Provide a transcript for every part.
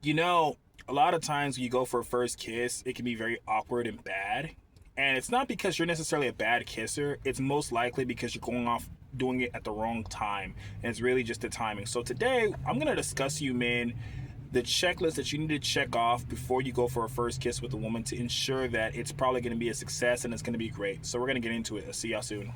You know, a lot of times when you go for a first kiss, it can be very awkward and bad. And it's not because you're necessarily a bad kisser, it's most likely because you're going off doing it at the wrong time. And it's really just the timing. So today, I'm going to discuss you, men, the checklist that you need to check off before you go for a first kiss with a woman to ensure that it's probably going to be a success and it's going to be great. So we're going to get into it. I'll see y'all soon.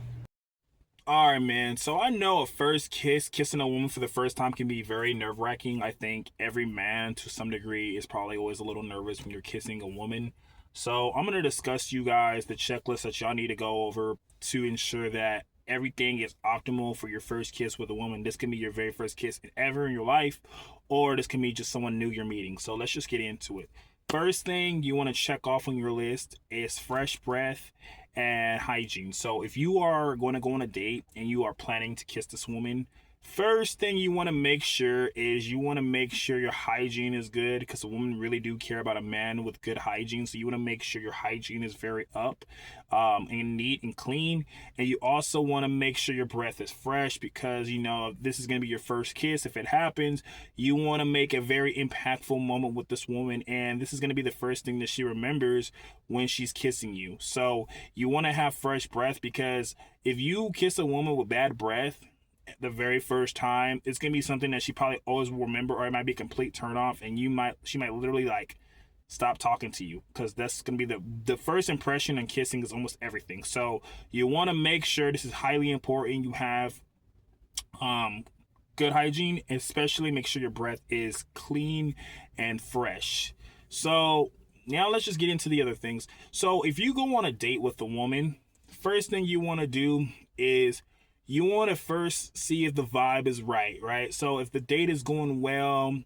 All right, man. So I know a first kiss, kissing a woman for the first time can be very nerve wracking. I think every man to some degree is probably always a little nervous when you're kissing a woman. So I'm going to discuss you guys the checklist that y'all need to go over to ensure that everything is optimal for your first kiss with a woman. This can be your very first kiss ever in your life, or this can be just someone new you're meeting. So let's just get into it. First thing you want to check off on your list is fresh breath and hygiene. So if you are going to go on a date and you are planning to kiss this woman, first thing you want to make sure is you want to make sure your hygiene is good, because a woman really do care about a man with good hygiene. So you want to make sure your hygiene is very up and neat and clean. And you also want to make sure your breath is fresh, because you know this is going to be your first kiss. If it happens, you want to make a very impactful moment with this woman, and this is going to be the first thing that she remembers when she's kissing you. So you want to have fresh breath, because if you kiss a woman with bad breath the very first time, it's gonna be something that she probably always will remember, or it might be a complete turn off, and she might literally like stop talking to you, because that's gonna be the first impression, and kissing is almost everything. So you want to make sure this is highly important. You have um good hygiene, especially make sure your breath is clean and fresh. So now let's just get into the other things. So if you go on a date with a woman, first thing you want to do is you want to first see if the vibe is right, right? So if the date is going well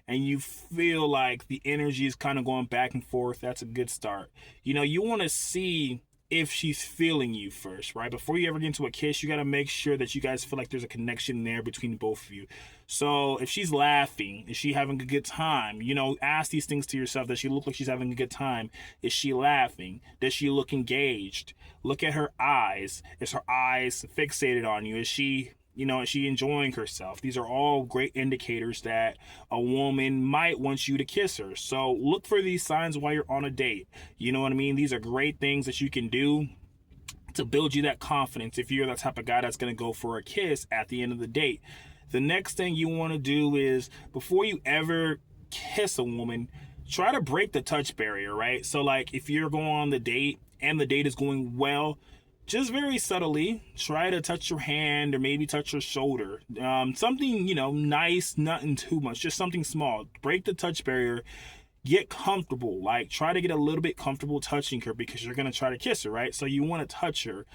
and you feel like the energy is kind of going back and forth, that's a good start. You know, you want to see if she's feeling you first, right? Before you ever get into a kiss, you got to make sure that you guys feel like there's a connection there between both of you. So if she's laughing, is she having a good time? You know, ask these things to yourself. Does she look like she's having a good time? Is she laughing? Does she look engaged? Look at her eyes. Is her eyes fixated on you? Is she, you know, is she enjoying herself? These are all great indicators that a woman might want you to kiss her. So look for these signs while you're on a date. You know what I mean? These are great things that you can do to build you that confidence if you're the type of guy that's going to go for a kiss at the end of the date. The next thing you want to do is, before you ever kiss a woman, try to break the touch barrier, right? So like if you're going on the date and the date is going well, just very subtly try to touch your hand or maybe touch your shoulder. Something, you know, nice, nothing too much, just something small. Break the touch barrier, get comfortable. Like, try to get a little bit comfortable touching her, because you're gonna try to kiss her, right? So you want to touch her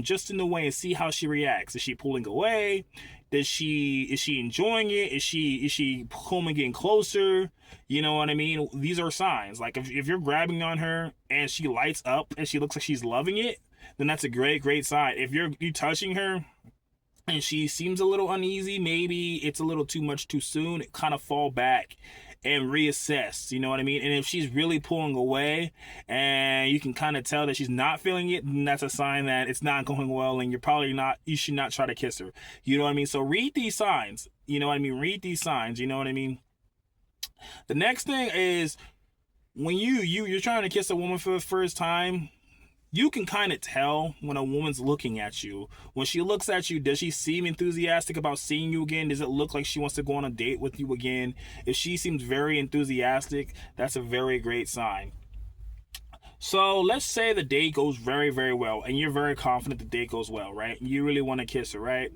just in the way and see how she reacts. Is she pulling away? Is she enjoying it? Is she coming in closer? You know what I mean? These are signs. Like if you're grabbing on her and she lights up and she looks like she's loving it, then that's a great sign. If you touching her and she seems a little uneasy, maybe it's a little too much too soon, kind of fall back and reassess, you know what I mean? And if she's really pulling away and you can kind of tell that she's not feeling it, then that's a sign that it's not going well, and you should not try to kiss her. You know what I mean? So read these signs, you know what I mean? Read these signs, you know what I mean? The next thing is, when you're trying to kiss a woman for the first time, you can kind of tell when a woman's looking at you. When she looks at you, does she seem enthusiastic about seeing you again? Does it look like she wants to go on a date with you again? If she seems very enthusiastic, that's a very great sign. So let's say the date goes very well, and you're very confident the date goes well, right? You really want to kiss her, right?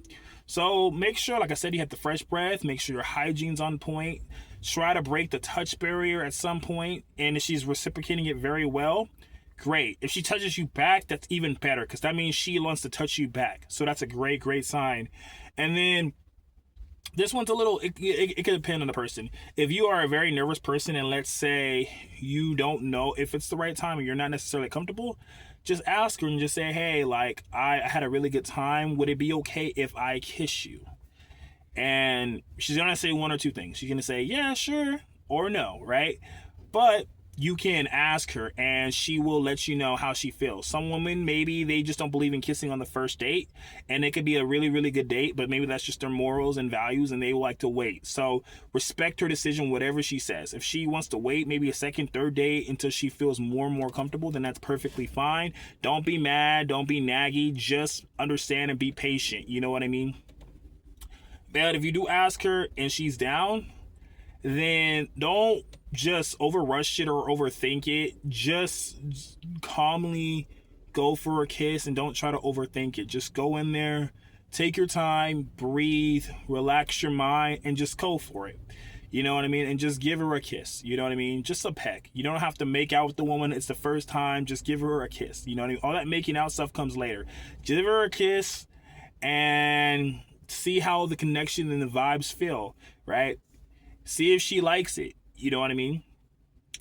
So make sure, like I said, you have the fresh breath. Make sure your hygiene's on point. Try to break the touch barrier at some point, and if she's reciprocating it very well, great. If she touches you back, that's even better, because that means she wants to touch you back. So that's a great sign. And then this one's a little, it can depend on the person. If you are a very nervous person, and let's say you don't know if it's the right time and you're not necessarily comfortable, just ask her and just say, hey, like, I had a really good time. Would it be okay if I kiss you? And she's gonna say one or two things. She's gonna say, yeah, sure, or no, right? But you can ask her and she will let you know how she feels. Some women, maybe they just don't believe in kissing on the first date, and it could be a really, really good date, but maybe that's just their morals and values and they like to wait. So respect her decision, whatever she says. If she wants to wait maybe a second, third date until she feels more and more comfortable, then that's perfectly fine. Don't be mad, don't be naggy, just understand and be patient. You know what I mean? But if you do ask her and she's down, then don't just overrush it or overthink it. Just calmly go for a kiss and don't try to overthink it. Just go in there, take your time, breathe, relax your mind, and just go for it. You know what I mean? And just give her a kiss. You know what I mean? Just a peck. You don't have to make out with the woman. It's the first time. Just give her a kiss. You know what I mean? All that making out stuff comes later. Give her a kiss and see how the connection and the vibes feel, right? See if she likes it. You know what I mean?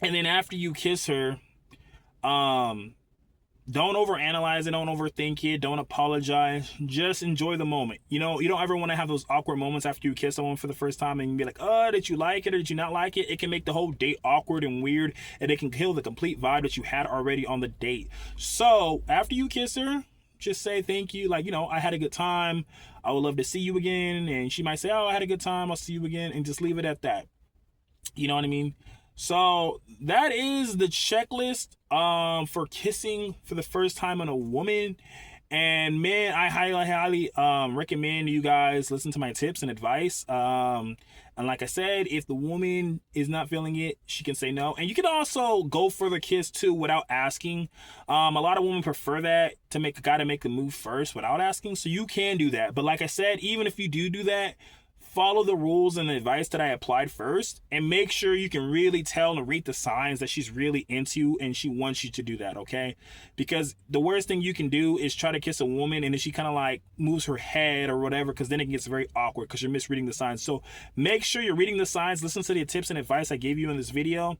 And then after you kiss her, don't overanalyze it, don't overthink it, don't apologize. Just enjoy the moment. You know, you don't ever want to have those awkward moments after you kiss someone for the first time and be like, oh, did you like it or did you not like it? It can make the whole date awkward and weird, and it can kill the complete vibe that you had already on the date. So after you kiss her, just say thank you. Like, you know, I had a good time. I would love to see you again. And she might say, oh, I had a good time. I'll see you again. And just leave it at that. You know what I mean? So that is the checklist for kissing for the first time on a woman. And man, I highly recommend you guys listen to my tips and advice. And like I said, if the woman is not feeling it, she can say no. And you can also go for the kiss too without asking. A lot of women prefer that, to make a guy to make the move first without asking. So you can do that. But like I said, even if you do that, follow the rules and the advice that I applied first, and make sure you can really tell and read the signs that she's really into and she wants you to do that, okay? Because the worst thing you can do is try to kiss a woman and then she kind of like moves her head or whatever, because then it gets very awkward because you're misreading the signs. So make sure you're reading the signs, listen to the tips and advice I gave you in this video.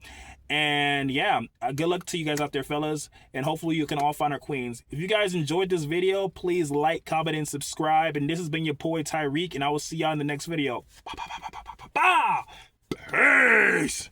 And yeah, good luck to you guys out there, fellas, and hopefully you can all find our queens. If you guys enjoyed this video, please like, comment, and subscribe. And this has been your boy Tyreek, and I will see y'all in the next video. Peace.